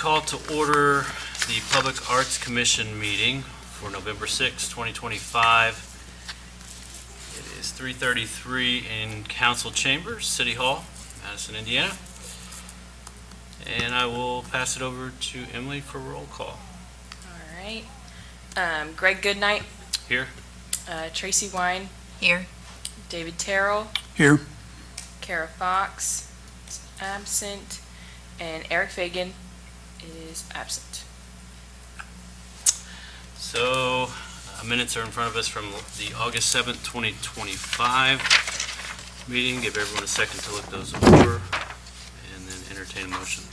call to order the Public Arts Commission meeting for November 6, 2025. It is 3:33 in Council Chambers, City Hall, Madison, Indiana. And I will pass it over to Emily for roll call. All right. Greg Goodnight. Here. Tracy Wine. Here. David Terrell. Here. Kara Fox is absent. And Eric Fagan is absent. So, minutes are in front of us from the August 7th, 2025 meeting. Give everyone a second to look those over and then entertain a motion.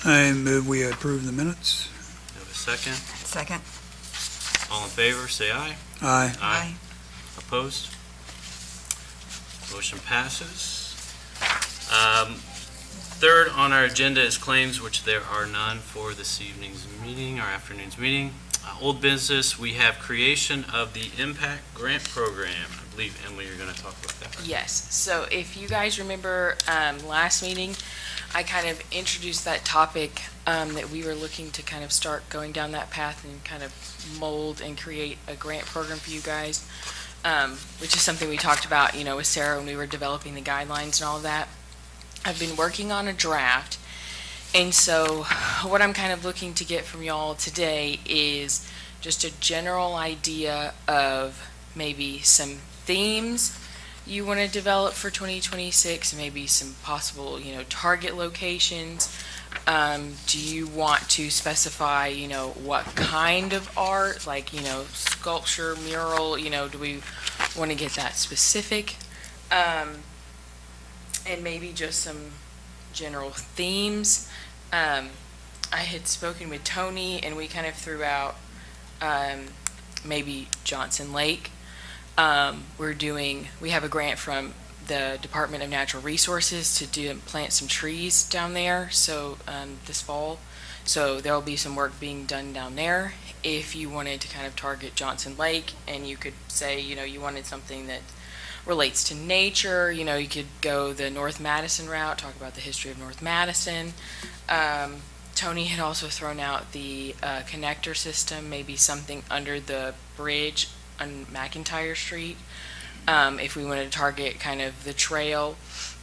I move we approve the minutes. You have a second? Second. All in favor, say aye. Aye. Aye. Opposed? Motion passes. Third on our agenda is claims, which there are none for this evening's meeting, our afternoon's meeting. Old business, we have creation of the Impact Grant Program. I believe, Emily, you're going to talk about that. Yes. So if you guys remember last meeting, I kind of introduced that topic that we were looking to kind of start going down that path and kind of mold and create a grant program for you guys, which is something we talked about, with Sarah when we were developing the guidelines and all of that. I've been working on a draft, and so what I'm kind of looking to get from y'all today is just a general idea of maybe some themes you want to develop for 2026, maybe some possible, target locations. Do you want to specify, what kind of art, like, sculpture, mural, do we want to get that specific? And maybe just some general themes. I had spoken with Tony, and we kind of threw out maybe Johnson Lake. We have a grant from the Department of Natural Resources to plant some trees down there. So this fall, so there will be some work being done down there. If you wanted to kind of target Johnson Lake, and you could say, you wanted something that relates to nature, you could go the North Madison route, talk about the history of North Madison. Tony had also thrown out the connector system, maybe something under the bridge on McIntyre Street. If we wanted to target kind of the trail,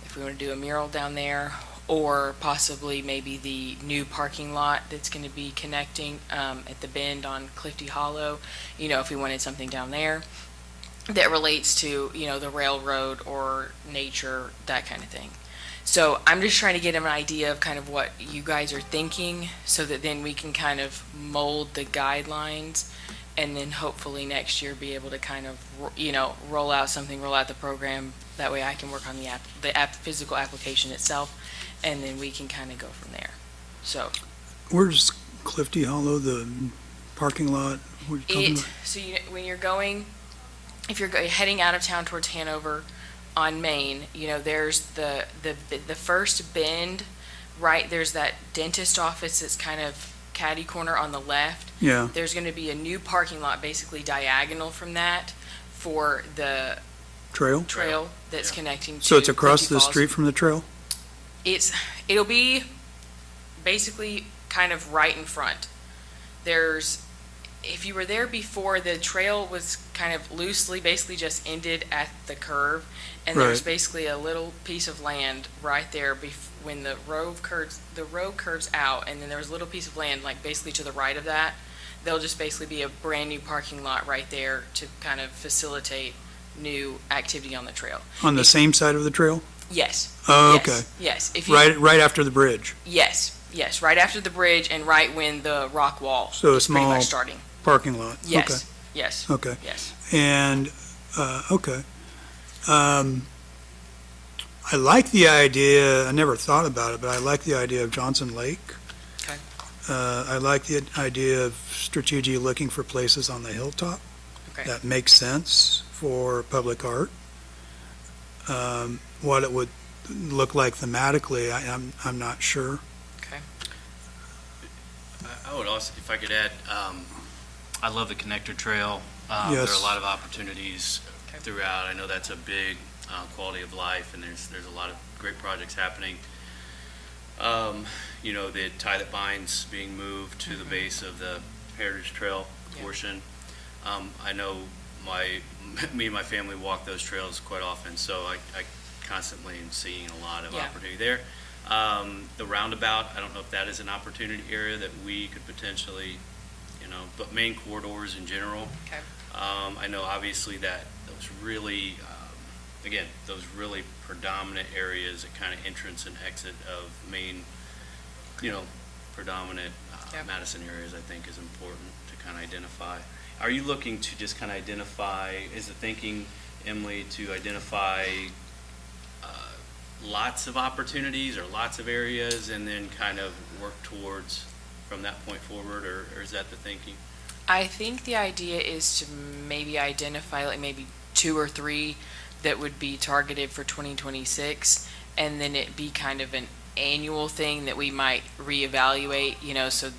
if we want to do a mural down there, or possibly maybe the new parking lot that's going to be connecting at the bend on Clifty Hollow, if we wanted something down there that relates to, the railroad or nature, that kind of thing. So I'm just trying to get an idea of kind of what you guys are thinking, so that then we can kind of mold the guidelines, and then hopefully next year be able to kind of, roll out the program. That way I can work on the physical application itself, and then we can kind of go from there. So Where's Clifty Hollow, the parking lot? What are you talking about? so when you're going, if you're heading out of town towards Hanover on Main, there's the first bend, right? There's that dentist office that's kind of catty corner on the left. Yeah. There's going to be a new parking lot basically diagonal from that for the Trail? that's connecting to So it's across Clifty the Falls. street from the trail? It'll be basically kind of right in front. If you were there before, the trail was kind of loosely basically just ended at the curve, and there's Right. basically a little piece of land right there when the road curves out, and then there's a little piece of land like basically to the right of that. There'll just basically be a brand new parking lot right there to kind of facilitate new activity on the trail. On the same side of the trail? Yes. Oh, Yes. okay. Yes. If you, Right after the bridge? Yes. Right after the bridge and right when the rock wall So a is pretty small much starting. parking lot? Yes. Yes. Okay. Yes. And, okay. I like the idea, I never thought about it, but I like the idea of Johnson Lake. Okay. I like the idea of strategically looking for places on the hilltop. Okay. That makes sense for public art. What it would look like thematically, I'm not sure. Okay. I would also, if I could add, I love the connector trail. There are Yes. a lot of opportunities Okay. throughout. I know that's a big quality of life, and there's a lot of great projects happening. The tie that binds being moved to the base of the Heritage Trail Yeah. portion. I know me and my family walk those trails quite often, so I constantly am seeing a lot of Yeah. opportunity there. The roundabout, I don't know if that is an opportunity area that we could potentially, but main corridors in general. Okay. I know obviously that those really, those really predominant areas at kind of entrance and exit of main, predominant Yep. Madison areas, I think is important to kind of identify. Are you looking to just kind of identify, is the thinking, Emily, to identify lots of opportunities or lots of areas and then kind of work towards from that point forward, or is that the thinking? I think the idea is to maybe identify like maybe 2 or 3 that would be targeted for 2026, and then it be kind of an annual thing that we might reevaluate, so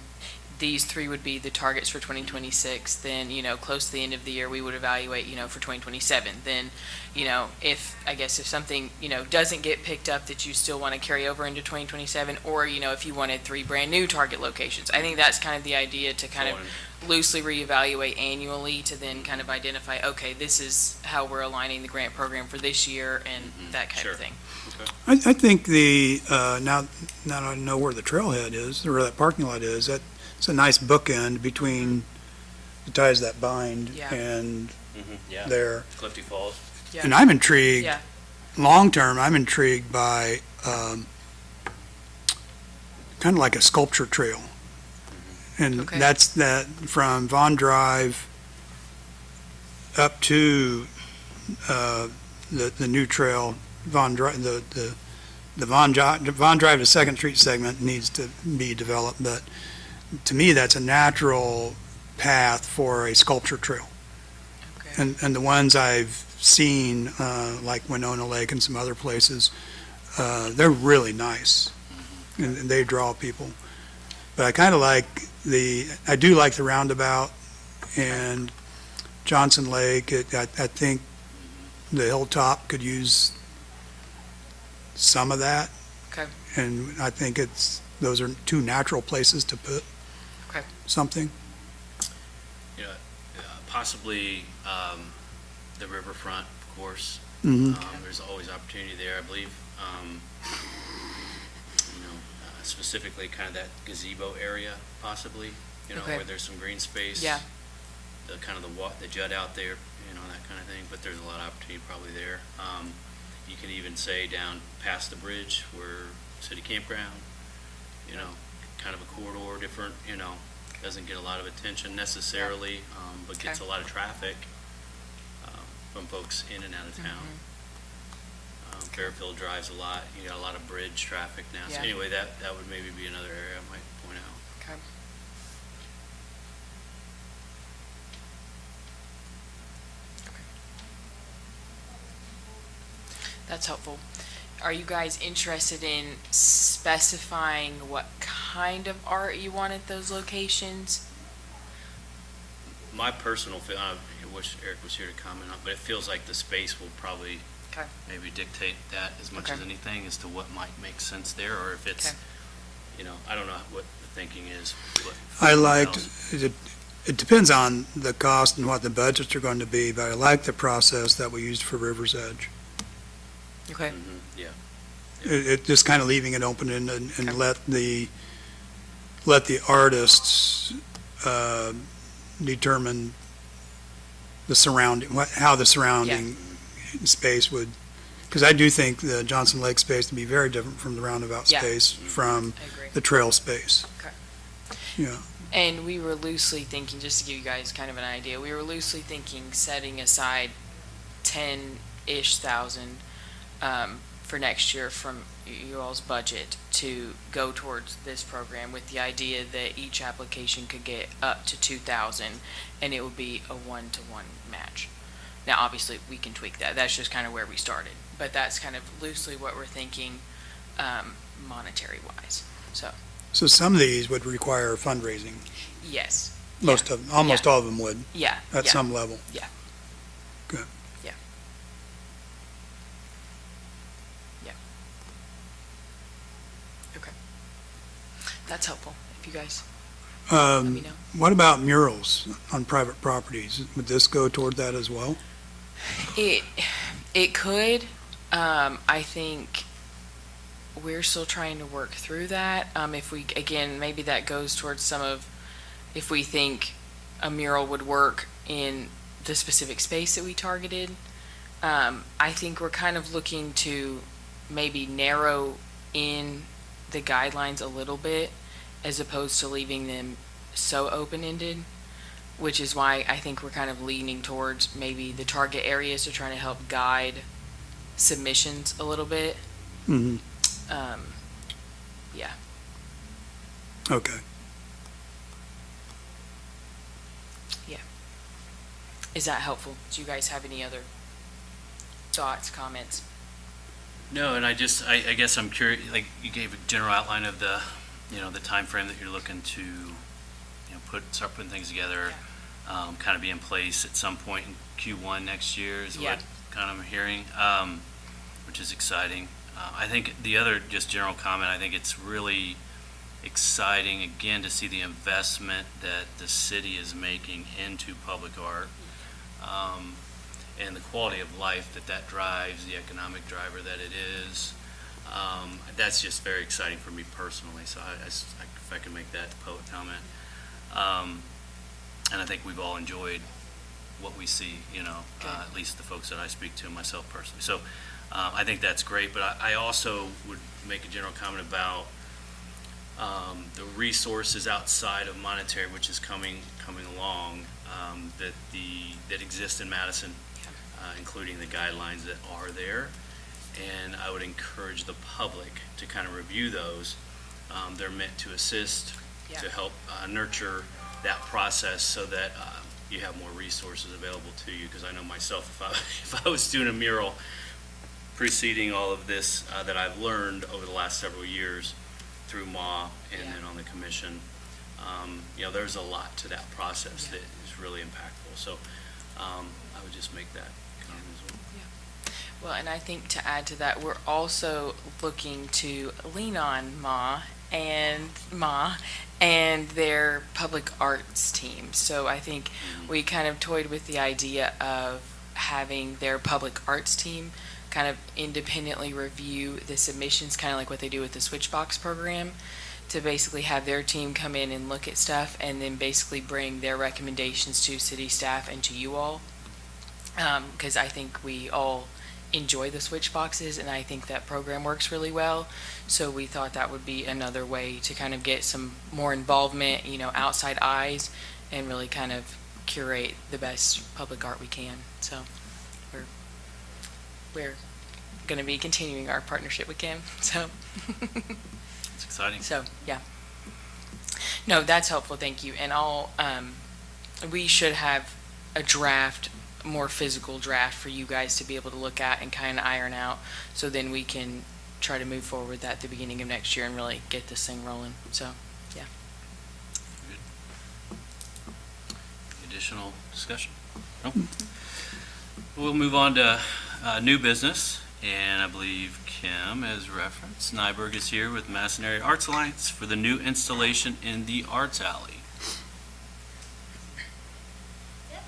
these 3 would be the targets for 2026. Then, close to the end of the year, we would evaluate, for 2027. Then, if something, doesn't get picked up that you still want to carry over into 2027, or, if you wanted 3 brand new target locations. I think that's kind of the idea, to kind of loosely reevaluate annually to then kind of identify, okay, this is how we're aligning the grant program for this year and that kind Sure. of thing. I think now I know where the trailhead is, or where that parking lot is, it's a nice bookend between the ties that bind Yeah. and Yeah, there. Clifty Falls. Yeah. And I'm intrigued, Yeah. long-term, I'm intrigued by kind of like a sculpture trail. And Okay. that's that from Vaughn Drive up to the new trail, Vaughn Drive, the Vaughn Drive to Second Street segment needs to be developed, but to me, that's a natural path for a sculpture trail. Okay. And the ones I've seen, like Winona Lake and some other places, they're really nice, and they draw people. But I kind of like I do like the roundabout and Johnson Lake. I think the hilltop could use some of that. Okay. And I think those are 2 natural places to put Okay. something. Possibly the riverfront, of course. Mhm. There's always opportunity there, I believe. Specifically kind of that gazebo area, possibly, Okay. where there's some green space. Yeah. The kind of the jut out there, that kind of thing, but there's a lot of opportunity probably there. You can even say down past the bridge where city campground, kind of a corridor, different, doesn't get a lot of attention necessarily, but gets a Okay. lot of traffic from folks in and out of town. Fairfield drives a lot. You got a lot of bridge traffic now. So Yeah. anyway, that would maybe be another area I might point out. Okay. That's helpful. Are you guys interested in specifying what kind of art you want at those locations? My personal feel, I wish Eric was here to comment on, but it feels like the space will probably Okay. maybe dictate that as much as Okay. anything as to what might make sense there, or if it's, Okay. I don't know what the thinking is. I liked, it depends on the cost and what the budgets are going to be, but I like the process that we used for River's Edge. Okay. Yeah. It just kind of leaving it open and Okay. let the artists determine the surrounding, how the surrounding space would, because I do think the Johnson Lake space to be very different from the roundabout Yeah. space, from I agree. the trail space. Okay. Yeah. And we were loosely thinking, just to give you guys kind of an idea, we were loosely thinking setting aside 10-ish thousand for next year from you all's budget to go towards this program, with the idea that each application could get up to 2,000, and it would be a 1-to-1 match. Now, obviously, we can tweak that. That's just kind of where we started, but that's kind of loosely what we're thinking, monetary wise. So some of these would require fundraising. Yes. Most of them, almost all of them would, Yeah. at yeah. some level. Yeah. Good. Yeah. Yeah. Okay. that's helpful, if you guys let me know. What about murals on private properties? Would this go toward that as well? It could. I think we're still trying to work through that. If we, again, maybe that goes towards some of, if we think a mural would work in the specific space that we targeted. I think we're kind of looking to maybe narrow in the guidelines a little bit as opposed to leaving them so open-ended, which is why I think we're kind of leaning towards maybe the target areas to try to help guide submissions a little bit. Mm-hmm. Yeah. Okay. Is that helpful? Do you guys have any other thoughts, comments? No, and I guess I'm curious, like, you gave a general outline of the, the timeframe that you're looking to, start putting things together, kind of be in place at some point in Q1 next year is Yeah. what kind of I'm hearing, which is exciting. I think the other just general comment, I think it's really exciting, again, to see the investment that the city is making into public art, and the quality of life that drives, the economic driver that it is. That's just very exciting for me personally, so if I can make that public comment. And I think we've all enjoyed what we see, at least the folks that I speak to, myself personally. So I think that's great, but I also would make a general comment about the resources outside of monetary, which is coming along, that exist in Madison, including the guidelines that are there. And I would encourage the public to kind of review those. They're meant to assist, to help nurture that process so that you have more resources available to you. Because I know myself, if I was doing a mural preceding all of this that I've learned over the last several years through MA and then on the commission, there's a lot to that process that is really impactful. So I would just make that comment as well. Well, and I think to add to that, we're also looking to lean on Ma and their public arts team. So I think we kind of toyed with the idea of having their public arts team kind of independently review the submissions, kind of like what they do with the Switchbox program, to basically have their team come in and look at stuff and then basically bring their recommendations to city staff and to you all. Because I think we all enjoy the switch boxes, and I think that program works really well. So we thought that would be another way to kind of get some more involvement, outside eyes, and really kind of curate the best public art we can. So we're going to be continuing our partnership with Kim. So It's exciting. So yeah. No, that's helpful. Thank you. And we should have a draft, more physical draft for you guys to be able to look at and kind of iron out, so then we can try to move forward with that at the beginning of next year and really get this thing rolling. So yeah. Good. Additional discussion? No? We'll move on to new business, and I believe Kim has referenced Nyberg is here with Madison Area Arts Alliance for the new installation in the Arts Alley.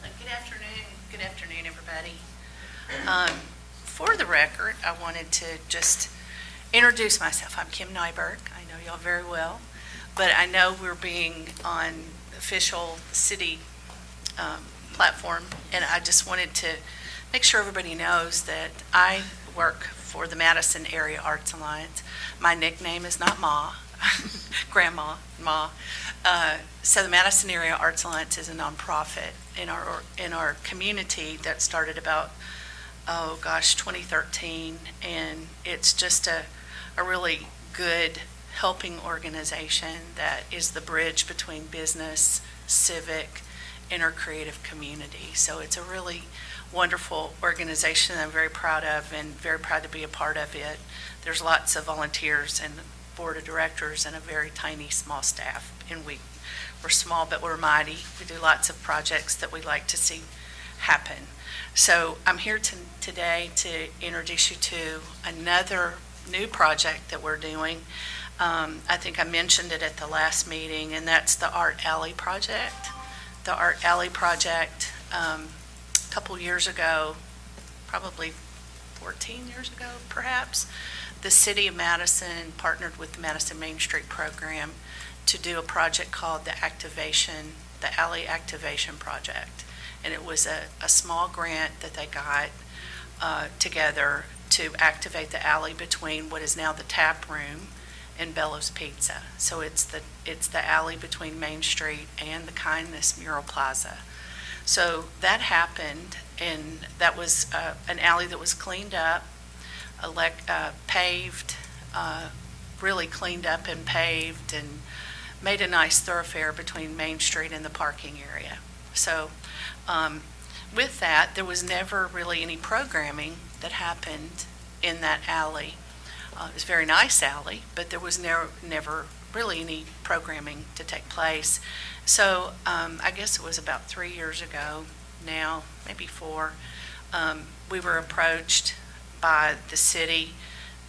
Good afternoon. Good afternoon, everybody. For the record, I wanted to just introduce myself. I'm Kim Nyberg. I know y'all very well, but I know we're being on official city platform, and I just wanted to make sure everybody knows that I work for the Madison Area Arts Alliance. My nickname is not Ma, Grandma, Ma. So the Madison Area Arts Alliance is a nonprofit in our community that started about 2013, and it's just a really good helping organization that is the bridge between business, civic, and our creative community. So it's a really wonderful organization that I'm very proud of and very proud to be a part of it. There's lots of volunteers and board of directors and a very tiny, small staff, and we're small, but we're mighty. We do lots of projects that we like to see happen. So I'm here today to introduce you to another new project that we're doing. I think I mentioned it at the last meeting, and that's the Art Alley project. The Art Alley project, a couple years ago, probably 14 years ago perhaps, the city of Madison partnered with the Madison Main Street program to do a project called the Alley Activation Project. And it was a small grant that they got together to activate the alley between what is now the tap room and Bellows Pizza. So it's the alley between Main Street and the Kindness Mural Plaza. So that happened, and that was an alley that was cleaned up, paved, really cleaned up and paved, and made a nice thoroughfare between Main Street and the parking area. So with that, there was never really any programming that happened in that alley. It was a very nice alley, but there was never really any programming to take place. So I guess it was about 3 years ago now, maybe 4, we were approached by the city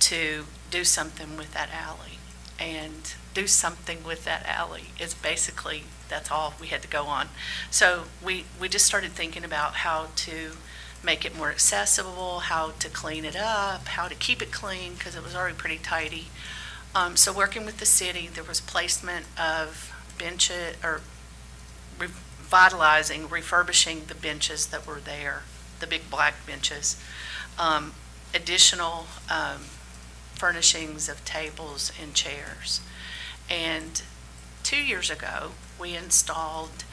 to do something with that alley. And do something with that alley is basically, that's all we had to go on. So we just started thinking about how to make it more accessible, how to clean it up, how to keep it clean, because it was already pretty tidy. So working with the city, there was placement of benches, or revitalizing, refurbishing the benches that were there, the big black benches. Additional furnishings of tables and chairs. And 2 years ago, we installed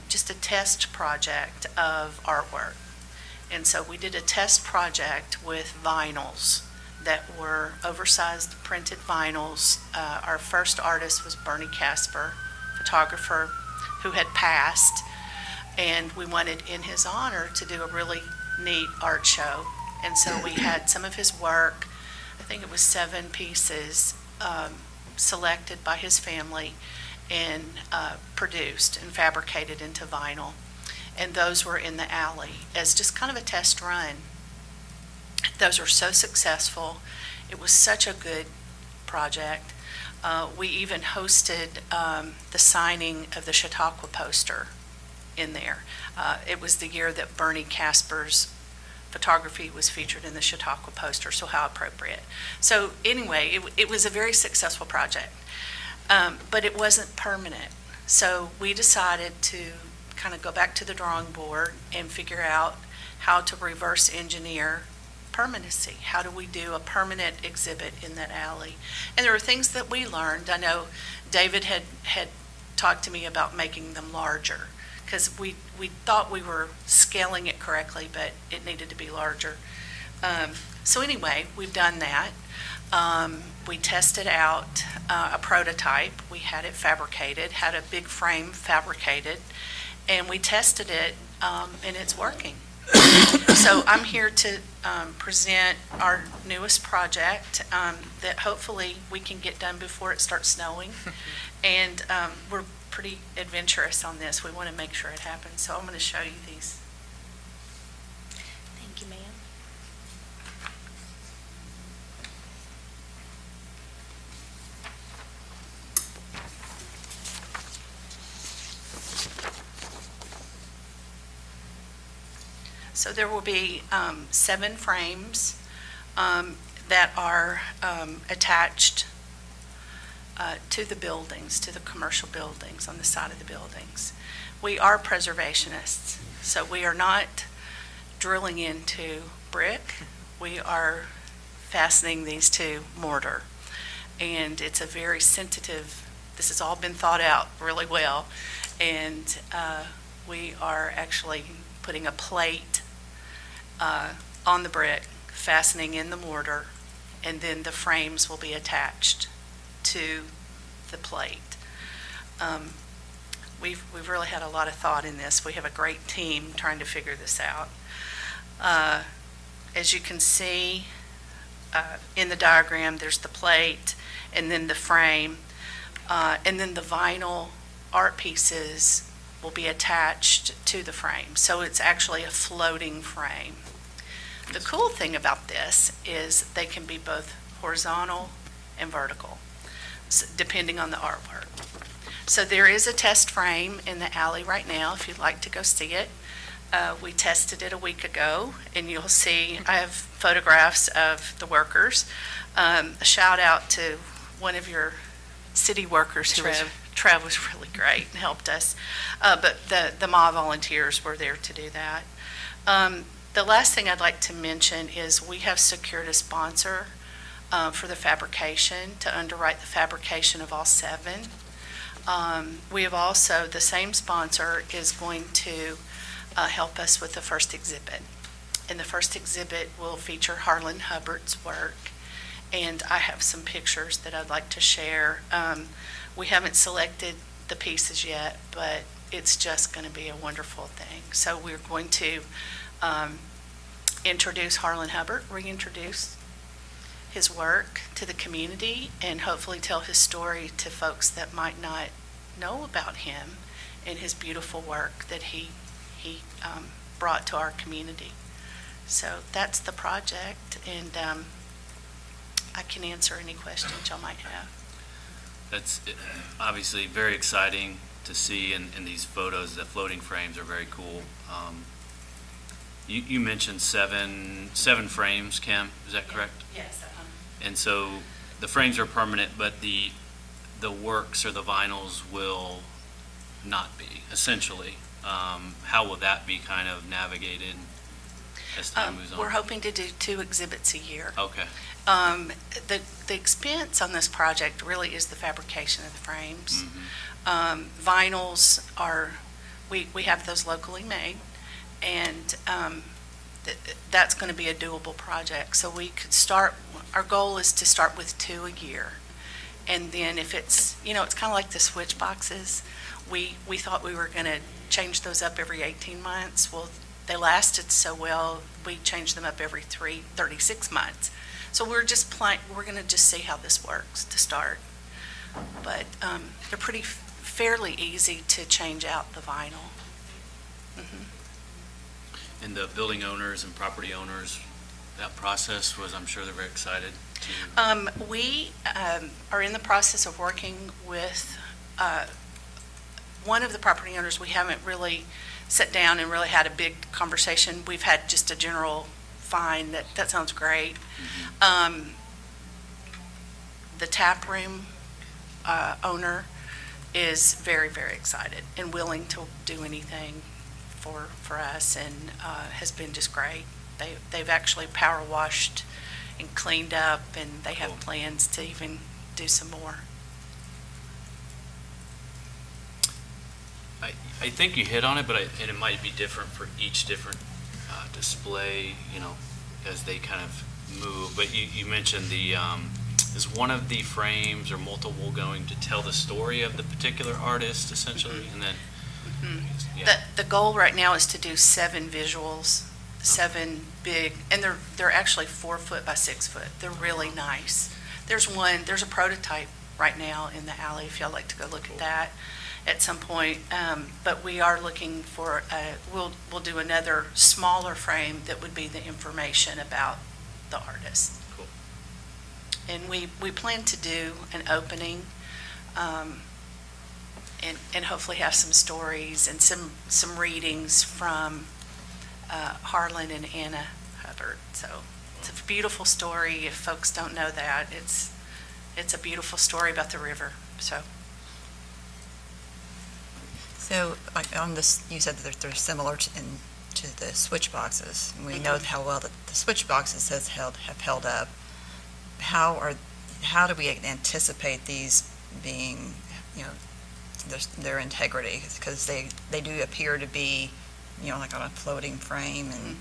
just a test project of artwork. And so we did a test project with vinyls that were oversized printed vinyls. Our first artist was Bernie Casper, photographer who had passed, and we wanted in his honor to do a really neat art show. And so we had some of his work, I think it was 7 pieces, selected by his family and produced and fabricated into vinyl. And those were in the alley as just kind of a test run. Those were so successful. It was such a good project. We even hosted the signing of the Chautauqua poster in there. It was the year that Bernie Casper's photography was featured in the Chautauqua poster, so how appropriate. So anyway, it was a very successful project, but it wasn't permanent. So we decided to kind of go back to the drawing board and figure out how to reverse engineer permanency. How do we do a permanent exhibit in that alley? And there were things that we learned. I know David had talked to me about making them larger, because we thought we were scaling it correctly, but it needed to be larger. So anyway, we've done that. We tested out a prototype. We had it fabricated, had a big frame fabricated, and we tested it, and it's working. So I'm here to present our newest project that hopefully we can get done before it starts snowing. And we're pretty adventurous on this. We want to make sure it happens. So I'm going to show you these. Thank you, ma'am. So there will be 7 frames that are attached to the buildings, to the commercial buildings, on the side of the buildings. We are preservationists, so we are not drilling into brick. We are fastening these to mortar. And it's a very sensitive, this has all been thought out really well, and we are actually putting a plate on the brick, fastening in the mortar, and then the frames will be attached to the plate. We've really had a lot of thought in this. We have a great team trying to figure this out. As you can see in the diagram, there's the plate and then the frame, and then the vinyl art pieces will be attached to the frame. So it's actually a floating frame. The cool thing about this is they can be both horizontal and vertical. depending on the artwork. So there is a test frame in the alley right now, if you'd like to go see it. We tested it a week ago, and you'll see, I have photographs of the workers. A shout out to one of your city workers who was, Trev was really great and helped us. But the MA volunteers were there to do that. The last thing I'd like to mention is we have secured a sponsor for the fabrication, to underwrite the fabrication of all 7. We have also, the same sponsor is going to help us with the first exhibit. And the first exhibit will feature Harlan Hubbard's work. And I have some pictures that I'd like to share. We haven't selected the pieces yet, but it's just going to be a wonderful thing. So we're going to introduce Harlan Hubbard, reintroduce his work to the community, and hopefully tell his story to folks that might not know about him and his beautiful work that he brought to our community. So that's the project, and I can answer any questions y'all might have. That's obviously very exciting to see in these photos. The floating frames are very cool. You mentioned seven frames, Kim, is that correct? Yes. And so the frames are permanent, but the works or the vinyls will not be, essentially. How will that be kind of navigated as time moves on? We're hoping to do 2 exhibits a year. Okay. The expense on this project really is the fabrication of the frames. Mhm. Vinyls are, we have those locally made, and that's going to be a doable project. So we could start, our goal is to start with 2 a year. And then if it's, it's kind of like the switch boxes. We thought we were going to change those up every 18 months. Well, they lasted so well, we changed them up every 36 months. So we're going to just see how this works to start. But they're fairly easy to change out the vinyl. Mm-hmm. And the building owners and property owners, that process was, I'm sure they're very excited to. We are in the process of working with one of the property owners. We haven't really sat down and really had a big conversation. We've had just a general fine that sounds great. Mm-hmm. The tap room owner is very, very excited and willing to do anything for us, and has been just great. They've actually power washed and cleaned up, and they have Cool. plans to even do some more. I think you hit on it, and it might be different for each different display, as they kind of move. But you mentioned is one of the frames or multiple going to tell the story of the particular artist, essentially? Mm-hmm. And then, Mm-hmm. yeah. The goal right now is to do 7 visuals, 7 big, and they're actually 4 foot by 6 foot. They're really nice. There's a prototype right now in the alley, if y'all like to go look at that at some point. But we are looking for, we'll do another smaller frame that would be the information about the artist. Cool. And we plan to do an opening, and hopefully have some stories and some readings from Harlan and Anna Hubbard. So it's a beautiful story. If folks don't know that, it's a beautiful story about the river. So like on this, you said that they're similar to the switch boxes. And we know how well the switch boxes have held up. How do we anticipate these being, their integrity? Because they do appear to be, like on a floating frame, and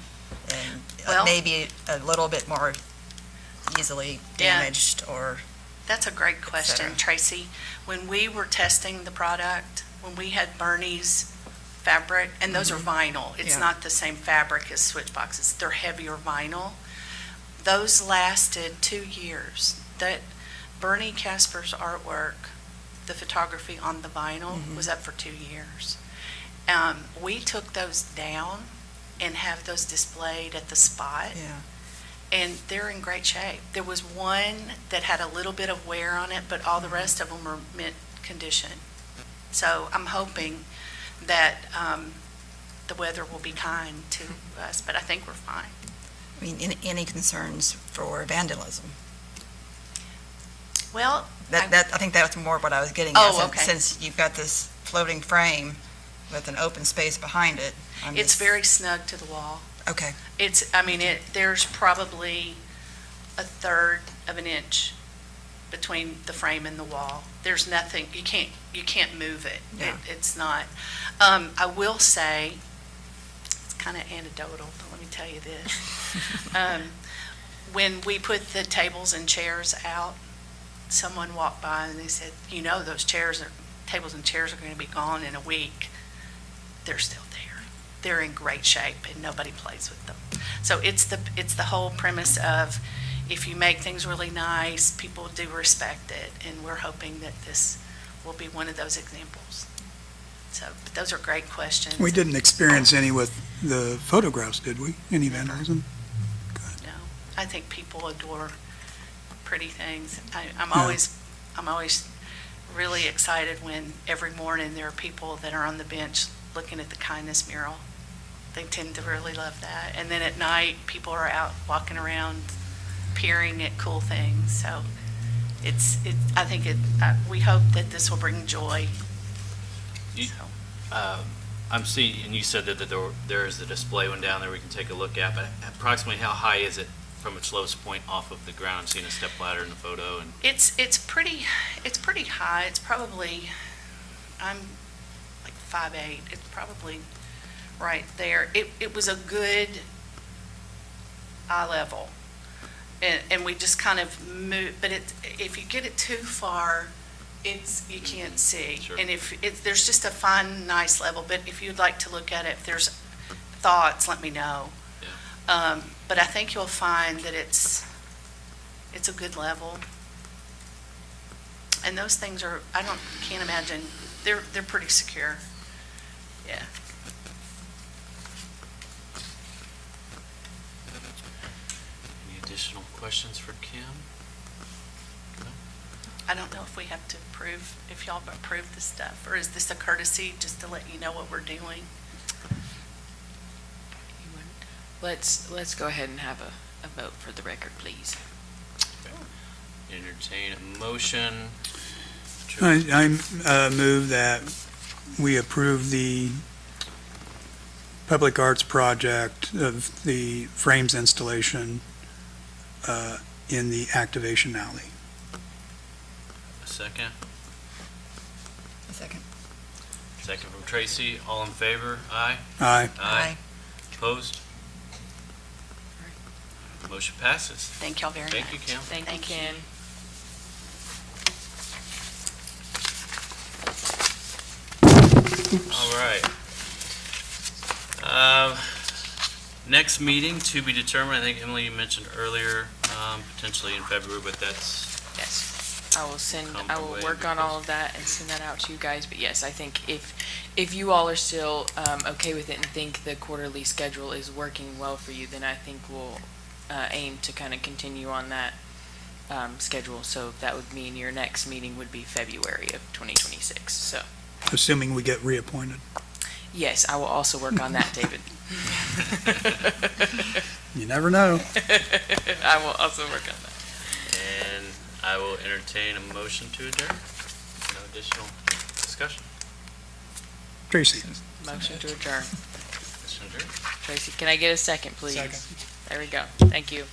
Well- maybe a little bit more easily damaged or. That's a great question, cetera. Tracy. When we were testing the product, when we had Bernie's fabric, and those are vinyl, it's Yeah. not the same fabric as switch boxes, they're heavier vinyl. Those lasted 2 years. That Bernie Casper's artwork, the photography on the vinyl, was up for 2 years. We took those down and have those displayed at the spot. Yeah. and they're in great shape. There was one that had a little bit of wear on it, but all the rest of them are mint condition. So I'm hoping that the weather will be kind to us, but I think we're fine. I mean, any concerns for vandalism? Well, I think that's more what I was getting Oh, at. okay. Since you've got this floating frame with an open space behind it. it's very snug to the wall. Okay, There's probably a third of an inch between the frame and the wall. There's nothing, you can't move it. Yeah. It's not. I will say, it's kind of anecdotal, but let me tell you this. When we put the tables and chairs out, someone walked by and they said, those tables and chairs are going to be gone in a week. They're still there. They're in great shape and nobody plays with them. So it's the whole premise of, if you make things really nice, people do respect it, and we're hoping that this will be one of those examples. So, but those are great questions. We didn't experience any with the photographs, did we? Any vandalism? No, I think people adore pretty things. I'm Yeah. always really excited when every morning there are people that are on the bench looking at the kindness mural. They tend to really love that. And then at night, people are out walking around peering at cool things. So we hope that this will bring joy. You- So, I'm seeing, and you said that there is a display one down there we can take a look at, but approximately how high is it from its lowest point off of the ground? I'm seeing a step ladder in the photo, and It's pretty high. It's probably, I'm like 5'8". It's probably right there. It was a good eye level. And we just kind of move, but if you get it too far, you can't see. Sure. And there's just a fine, nice level, but if you'd like to look at it, if there's thoughts, let me know. Yeah. But I think you'll find that it's a good level. And those things are, can't imagine, they're pretty secure. Yeah. any additional questions for Kim? I don't know if we have to approve, if y'all have approved this stuff, or is this a courtesy just to let you know what we're doing? Let's go ahead and have a vote for the record, please. Entertain a motion. I move that we approve the public arts project of the frames installation in the activation alley. A second. a second. Second from Tracy. All in favor? Aye. Aye. Aye. Opposed? Motion passes. Thank y'all very much. Thank you, Kim. Thank you, Thank you. Ken. All right. Next meeting to be determined. I think, Emily, you mentioned earlier, potentially in February, but that's, Yes, I Come will away work on all of that and send that out to you guys, but yes, I think if you all are still, okay with it and think the quarterly schedule is working well for you, then I think we'll, aim to kind of continue on that, schedule, so that would mean your next meeting would be February of 2026, so, Assuming we get reappointed. yes, I will also work on that, David. You never know. I will also work on that. and I will entertain a motion to adjourn. No additional discussion. Tracy. Motion to adjourn. Motion adjourned. Tracy, can I get a second, please? Second. There we go. Thank you.